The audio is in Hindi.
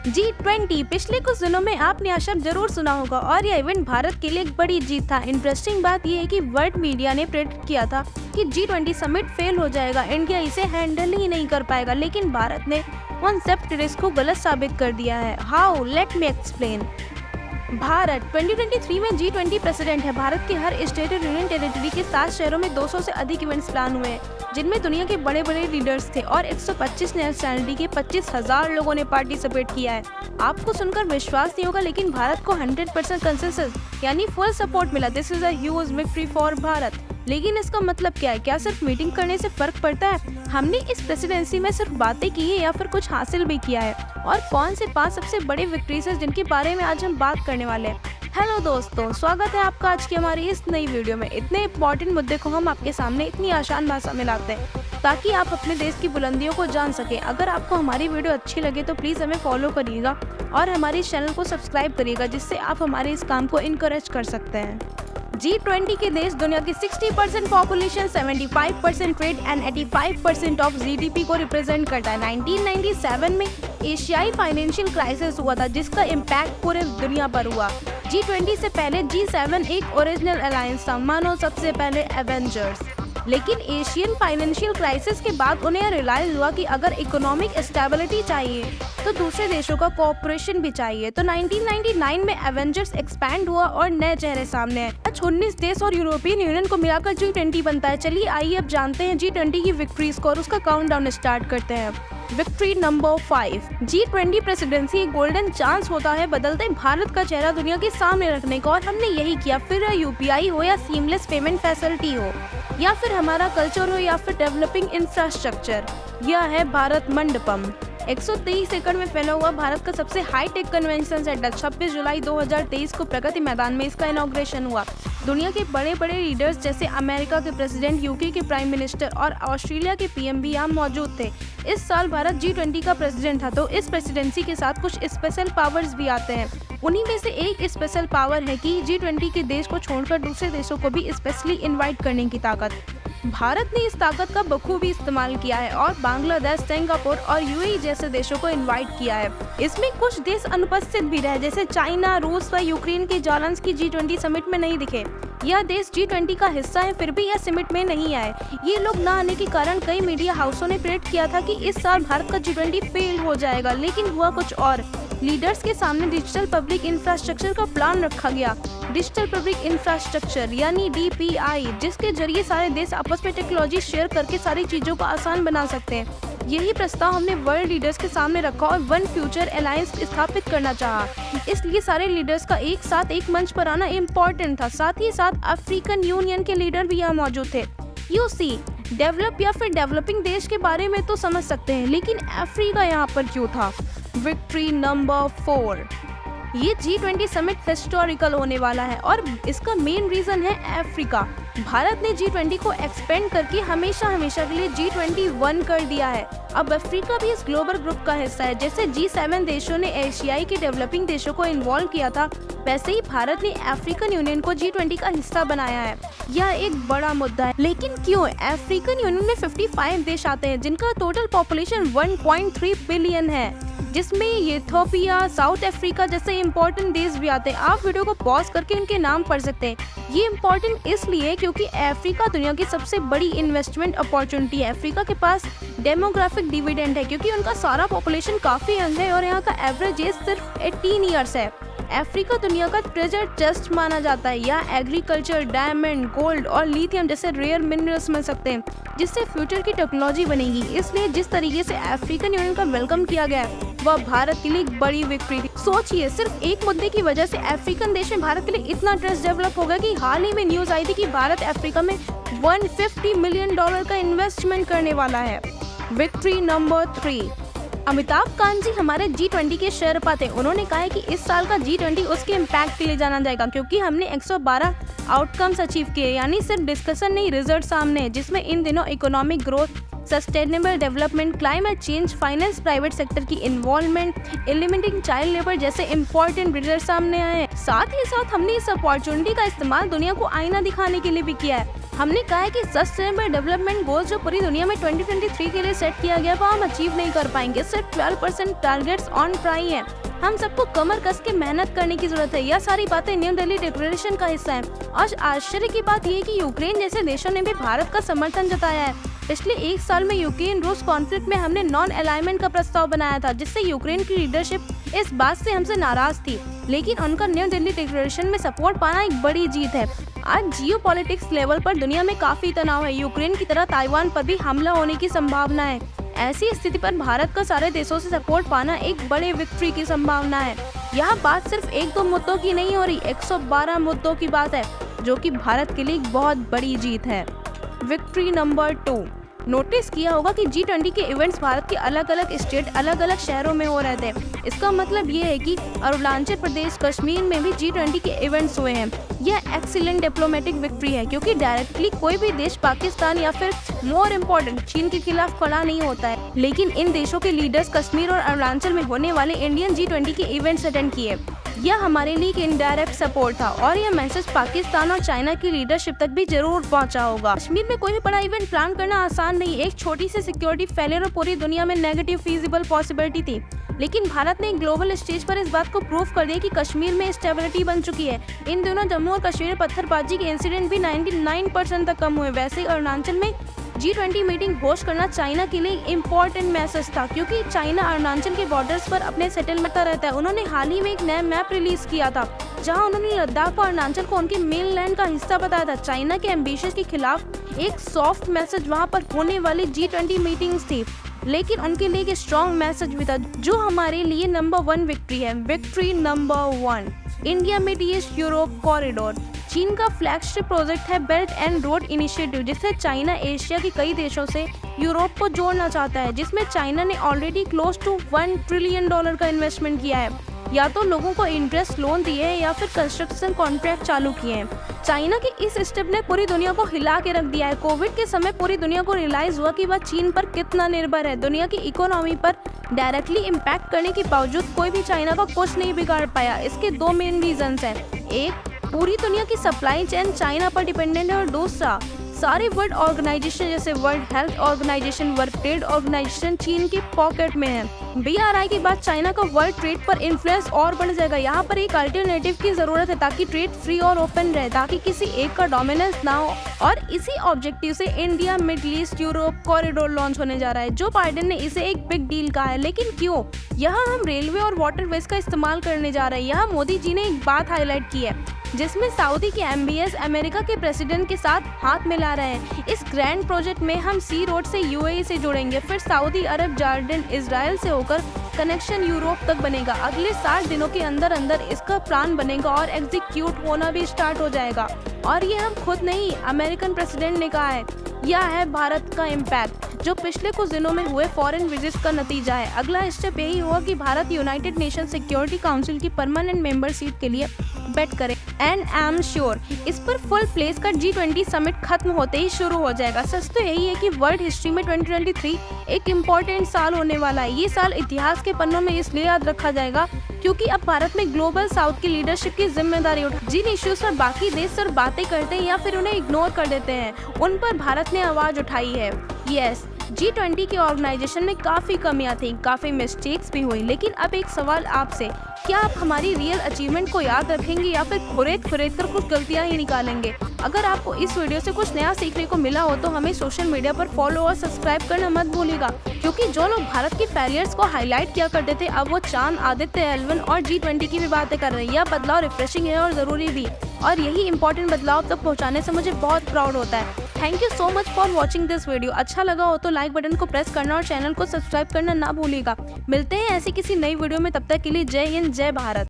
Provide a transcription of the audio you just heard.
G20 पिछले कुछ दिनों में आपने यह शब्द जरूर सुना होगा और यह इवेंट भारत के लिए एक बड़ी जीत था। इंटरेस्टिंग बात यह है कि वर्ल्ड मीडिया ने प्रेडिक्ट किया था कि G20 समिट फेल हो जाएगा, इंडिया इसे हैंडल ही नहीं कर पाएगा, लेकिन भारत ने कॉन्सेप्ट रिस्क को गलत साबित कर दिया है। How? Let me explain. Bharat 2023 में G20 प्रेसिडेंट है। भारत के हर स्टेट और यूनियन टेरिटरी के 7 शहरों में 200 से अधिक इवेंट्स प्लान हुए हैं, जिनमें दुनिया के बड़े बड़े लीडर्स थे और 125 नेशनैलिटी के 25,000 लोगों ने पार्टिसिपेट किया है। आपको सुनकर विश्वास नहीं होगा, लेकिन भारत को 100% कंसेंसस यानी फुल सपोर्ट मिला। This is a huge victory for Bharat. लेकिन इसका मतलब क्या है? क्या सिर्फ मीटिंग करने से फर्क पड़ता है? हमने इस प्रेसिडेंसी में सिर्फ बातें की है या फिर कुछ हासिल भी किया है? और कौन से 5 सबसे बड़े विक्ट्रीज हैं जिनके बारे में आज हम बात करने वाले हैं। हेलो दोस्तों, स्वागत है आपका आज की हमारी इस नई वीडियो में। इतने इम्पोर्टेंट मुद्दे को हम आपके सामने इतनी आसान भाषा में लाते हैं ताकि आप अपने देश की बुलंदियों को जान सकें। अगर आपको हमारी वीडियो अच्छी लगे तो प्लीज़ हमें फॉलो करिएगा और हमारे चैनल को सब्सक्राइब करिएगा, जिससे आप हमारे इस काम को इनकरेज कर सकते हैं। G20 के देश दुनिया की 60% population, 75% trade and 85% of GDP को रिप्रेजेंट करता है। 1997 में एशियाई फाइनेंशियल क्राइसिस हुआ था, जिसका इम्पैक्ट पूरे दुनिया पर हुआ। G20 से पहले G7 एक ओरिजिनल अलायंस था, मानो सबसे पहले एवेंजर्स। लेकिन एशियन फाइनेंशियल क्राइसिस के बाद उन्हें रियलाइज हुआ कि अगर इकोनॉमिक स्टेबिलिटी चाहिए तो दूसरे देशों का कोऑपरेशन भी चाहिए। तो 1999 में एवेंजर्स एक्सपैंड हुआ और नए चेहरे सामने आए। आज 19 देश और यूरोपियन यूनियन को मिलाकर G20 बनता है। चलिए आइए अब जानते हैं G20 की विक्ट्रीज को और उसका काउंटडाउन स्टार्ट करते हैं। विक्ट्री नंबर 5, G20 प्रेसिडेंसी एक गोल्डन चांस होता है बदलते भारत का चेहरा दुनिया के सामने रखने का, और हमने यही किया। फिर UPI हो या सीमलेस पेमेंट फैसिलिटी हो या फिर हमारा कल्चर हो या फिर डेवलपिंग इंफ्रास्ट्रक्चर, यह है भारत मंडपम। 123 एकड़ में फैला हुआ भारत का सबसे हाईटेक कन्वेंशन सेंटर 26 जुलाई 2023 को प्रगति मैदान में इसका इनॉग्रेशन हुआ। दुनिया के बड़े बड़े लीडर्स जैसे अमेरिका के प्रेसिडेंट, UK के प्राइम मिनिस्टर और ऑस्ट्रेलिया के PM भी यहाँ मौजूद थे। इस साल भारत G20 का प्रेसिडेंट था, तो इस प्रेसिडेंसी के साथ कुछ स्पेशल पावर्स भी आते हैं। उन्हीं में से एक स्पेशल पावर है कि G20 के देश को छोड़कर दूसरे देशों को भी स्पेशली इनवाइट करने की ताकत। भारत ने इस ताकत का बखूबी इस्तेमाल किया है और बांग्लादेश, सिंगापुर और UAE जैसे देशों को इनवाइट किया है। इसमें कुछ देश अनुपस्थित भी रहे, जैसे चाइना, रूस व यूक्रेन के ज़ेलेंस्की G20 समिट में नहीं दिखे। यह देश G20 का हिस्सा है, फिर भी यह समिट में नहीं आए। ये लोग न आने के कारण कई मीडिया हाउसों ने प्रेडिक्ट किया था कि इस साल भारत का G20 फेल हो जाएगा, लेकिन हुआ कुछ और। लीडर्स के सामने डिजिटल पब्लिक इंफ्रास्ट्रक्चर का प्लान रखा गया। डिजिटल पब्लिक इंफ्रास्ट्रक्चर यानी DPI, जिसके जरिए सारे देश आपस में टेक्नोलॉजी शेयर करके सारी चीजों को आसान बना सकते हैं। यही प्रस्ताव हमने वर्ल्ड लीडर्स के सामने रखा और वन फ्यूचर अलायंस स्थापित करना चाहा। इसलिए सारे लीडर्स का एक साथ एक मंच पर आना इम्पोर्टेंट था। साथ ही साथ अफ्रीकन यूनियन के लीडर भी यहाँ मौजूद थे। UC डेवलप या फिर डेवलपिंग देश के बारे में तो समझ सकते हैं, लेकिन अफ्रीका यहाँ पर क्यों था? विक्ट्री नंबर 4, ये G20 समिट हिस्टोरिकल होने वाला है और इसका मेन रीजन है अफ्रीका। भारत ने G20 को एक्सपेंड करके हमेशा के लिए G21 कर दिया है। अब अफ्रीका भी इस ग्लोबल ग्रुप का हिस्सा है। जैसे G7 देशों ने एशियाई के डेवलपिंग देशों को इन्वॉल्व किया था, वैसे ही भारत ने अफ्रीकन यूनियन को G20 का हिस्सा बनाया है। यह एक बड़ा मुद्दा है, लेकिन क्यों? अफ्रीकन यूनियन में 55 देश आते हैं, जिनका टोटल पॉपुलेशन 1.3 बिलियन है, जिसमें इथियोपिया, साउथ अफ्रीका जैसे इम्पोर्टेंट देश भी आते हैं। आप वीडियो को पॉज करके इनके नाम पढ़ सकते हैं। ये इम्पोर्टेंट इसलिए क्योंकि अफ्रीका दुनिया की सबसे बड़ी इन्वेस्टमेंट अपॉर्चुनिटी है। अफ्रीका के पास डेमोग्राफिक डिविडेंड है क्योंकि उनका सारा पॉपुलेशन काफ़ी यंग है और यहाँ का एवरेज एज सिर्फ 18 ईयर्स है। अफ्रीका दुनिया का ट्रेजर चेस्ट माना जाता है। यहाँ एग्रीकल्चर, डायमंड, गोल्ड और लिथियम जैसे रेयर मिनरल्स मिल सकते हैं, जिससे फ्यूचर की टेक्नोलॉजी बनेगी। इसलिए जिस तरीके से अफ्रीकन यूनियन का वेलकम किया गया है, वह भारत के लिए एक बड़ी विक्ट्री थी। सोचिए, सिर्फ एक मुद्दे की वजह से अफ्रीकन देश में भारत के लिए इतना ट्रस्ट डेवलप हो गया कि हाल ही में न्यूज आई थी कि भारत अफ्रीका में $150 मिलियन का इन्वेस्टमेंट करने वाला है। विक्ट्री नंबर 3, अमिताभ कांत जी हमारे G20 के शेरपा थे। उन्होंने कहा है कि इस साल का G20 उसके इम्पैक्ट के लिए जाना जाएगा, क्योंकि हमने 112 आउटकम्स अचीव किए, यानी सिर्फ डिस्कशन नहीं, रिजल्ट सामने है, जिसमें इन दिनों economic growth, sustainable development, climate change, finance, private sector की इन्वॉल्वमेंट, एलिमिनेटिंग चाइल्ड लेबर जैसे इंपॉर्टेंट रिजल्ट सामने आए हैं। साथ ही साथ हमने इस अपॉर्चुनिटी का इस्तेमाल दुनिया को आईना दिखाने के लिए भी किया है। हमने कहा है कि सस्टेनेबल डेवलपमेंट गोल्स जो पूरी दुनिया में 2023 के लिए सेट किया गया वो हम अचीव नहीं कर पाएंगे। सिर्फ 12% टारगेट्स ऑन ट्राई है। हम सबको कमर कस के मेहनत करने की जरूरत है। यह सारी बातें न्यू दिल्ली डिक्लेरेशन का हिस्सा है। और आश्चर्य की बात यह है कि यूक्रेन जैसे देशों ने भी भारत का समर्थन जताया है। पिछले 1 साल में यूक्रेन रूस कॉन्फ्लिक्ट में हमने नॉन अलाइनमेंट का प्रस्ताव बनाया था, जिससे यूक्रेन की लीडरशिप इस बात से हमसे नाराज थी, लेकिन उनका न्यू दिल्ली डिक्लेरेशन में सपोर्ट पाना एक बड़ी जीत है। आज जियोपॉलिटिक्स लेवल पर दुनिया में काफी तनाव है। यूक्रेन की तरह ताइवान पर भी हमला होने की संभावना है। ऐसी स्थिति पर भारत का सारे देशों से सपोर्ट पाना एक बड़े विक्ट्री की संभावना है। यह बात सिर्फ 1-2 मुद्दों की नहीं हो रही, 112 मुद्दों की बात है, जो कि भारत के लिए एक बहुत बड़ी जीत है। विक्ट्री नंबर 2, नोटिस किया होगा कि G20 के इवेंट्स भारत के अलग अलग स्टेट अलग अलग शहरों में हो रहे थे। इसका मतलब ये है कि अरुणाचल प्रदेश कश्मीर में भी G20 के इवेंट्स हुए हैं। यह एक्सीलेंट डिप्लोमेटिक विक्ट्री है, क्योंकि डायरेक्टली कोई भी देश पाकिस्तान या फिर मोर इम्पोर्टेंट चीन के खिलाफ खड़ा नहीं होता है, लेकिन इन देशों के लीडर्स कश्मीर और अरुणाचल में होने वाले इंडियन G20 के इवेंट्स अटेंड किए। यह हमारे लिए एक इनडायरेक्ट सपोर्ट था और यह मैसेज पाकिस्तान और चाइना की लीडरशिप तक भी जरूर पहुंचा होगा। कश्मीर में कोई भी बड़ा इवेंट प्लान करना आसान नहीं। एक छोटी सी सिक्योरिटी फेलियर और पूरी दुनिया में नेगेटिव फीजिबल पॉसिबिलिटी थी, लेकिन भारत ने ग्लोबल स्टेज पर इस बात को प्रूव कर दिया कि कश्मीर में स्टेबिलिटी बन चुकी है। इन दिनों जम्मू और कश्मीर में पत्थरबाजी के इंसिडेंट भी 99% तक कम हुए। वैसे ही अरुणाचल में G20 मीटिंग होस्ट करना चाइना के लिए इम्पोर्टेंट मैसेज था, क्योंकि चाइना अरुणाचल के बॉर्डर्स पर अपने सेटलमेंट रहता है। उन्होंने हाल ही में एक नया मैप रिलीज किया था, जहां उन्होंने लद्दाख और अरुणाचल को उनके मेनलैंड का हिस्सा बताया था। चाइना के एम्बिशंस के खिलाफ एक सॉफ्ट मैसेज वहां पर होने वाली G20 मीटिंग्स थी, लेकिन उनके लिए एक स्ट्रॉन्ग मैसेज भी था, जो हमारे लिए नंबर 1 विक्ट्री है। Victory number 1, India mid east Europe corridor. चीन का फ्लैगशिप प्रोजेक्ट है बेल्ट एंड रोड इनिशिएटिव, जिससे चाइना एशिया के कई देशों से यूरोप को जोड़ना चाहता है, जिसमें चाइना ने ऑलरेडी क्लोज टू $1 ट्रिलियन का इन्वेस्टमेंट किया है। या तो लोगों को इंटरेस्ट लोन दिए हैं या फिर कंस्ट्रक्शन कॉन्ट्रैक्ट चालू किए हैं। चाइना के इस स्टेप ने पूरी दुनिया को हिला के रख दिया है। कोविड के समय पूरी दुनिया को रियलाइज हुआ कि वह चीन पर कितना निर्भर है। दुनिया की इकोनॉमी पर डायरेक्टली इम्पैक्ट करने के बावजूद कोई भी चाइना का कुछ नहीं बिगाड़ पाया। इसके 2 मेन रीजंस हैं। एक, पूरी दुनिया की सप्लाई चेन चाइना पर डिपेंडेंट है, और दूसरा, सारे वर्ल्ड ऑर्गेनाइजेशन जैसे world health organisation, world trade organisation Cheen की पॉकेट में है। BRI के बाद चाइना का वर्ल्ड ट्रेड पर इन्फ्लुएंस और बढ़ जाएगा। यहाँ पर एक अल्टरनेटिव की जरूरत है, ताकि ट्रेड फ्री और ओपन रहे, ताकि किसी एक का डोमिनेंस ना हो। और इसी ऑब्जेक्टिव से India middle east Europe corridor launch होने जा रहा है। जो बाइडेन ने इसे एक बिग डील कहा है, लेकिन क्यों? यहाँ हम रेलवे और वाटरवेज का इस्तेमाल करने जा रहे हैं। यहाँ मोदी जी ने एक बात हाईलाइट की है, जिसमें सऊदी के MBS अमेरिका के प्रेसिडेंट के साथ हाथ मिला रहे हैं। इस ग्रैंड प्रोजेक्ट में हम सी रोड से UAE से जुड़ेंगे, फिर सऊदी अरब, जॉर्डन, इजराइल से होकर कनेक्शन यूरोप तक बनेगा। अगले 60 दिनों के अंदर अंदर इसका प्लान बनेगा और एग्जीक्यूट होना भी स्टार्ट हो जाएगा। और ये हम खुद नहीं, अमेरिकन प्रेसिडेंट ने कहा है। यह है भारत का इम्पैक्ट, जो पिछले कुछ दिनों में हुए फॉरेन विजिट का नतीजा है। अगला स्टेप यही होगा कि Bharat United nation security council की परमानेंट मेंबर सीट के लिए बेट करे। एंड आई एम श्योर इस पर फुल प्लेस का G20 समिट खत्म होते ही शुरू हो जाएगा। सच तो यही है कि वर्ल्ड हिस्ट्री में 2023 एक इम्पोर्टेंट साल होने वाला है। ये साल इतिहास के पन्नों में इसलिए याद रखा जाएगा क्योंकि अब भारत में ग्लोबल साउथ की लीडरशिप की जिम्मेदारी उठा। जिन इश्यूज पर बाकी देश सिर्फ बातें करते हैं या फिर उन्हें इग्नोर कर देते हैं, उन पर भारत ने आवाज उठाई है। यस, G20 के ऑर्गेनाइजेशन में काफ़ी कमियां थी, काफ़ी मिस्टेक्स भी हुई, लेकिन अब एक सवाल आपसे, क्या आप हमारी रियल अचीवमेंट को याद रखेंगे या फिर खुरेद कर कुछ गलतियां ही निकालेंगे? अगर आपको इस वीडियो से कुछ नया सीखने को मिला हो तो हमें सोशल मीडिया पर फॉलो और सब्सक्राइब करना मत भूलिएगा, क्योंकि जो लोग भारत की फेलियर्स को हाईलाइट किया करते थे, अब वो चांद, आदित्य, L1 और G20 की भी बातें कर रहे हैं। यह बदलाव रिफ्रेशिंग है और ज़रूरी भी, और यही इंपॉर्टेंट बदलाव तक पहुँचाने से मुझे बहुत प्राउड होता है। Thank you so much for watching this video. अच्छा लगा हो तो लाइक बटन को प्रेस करना और चैनल को सब्सक्राइब करना ना भूलिएगा। मिलते हैं ऐसी किसी नई वीडियो में, तब तक के लिए जय हिंद, जय भारत।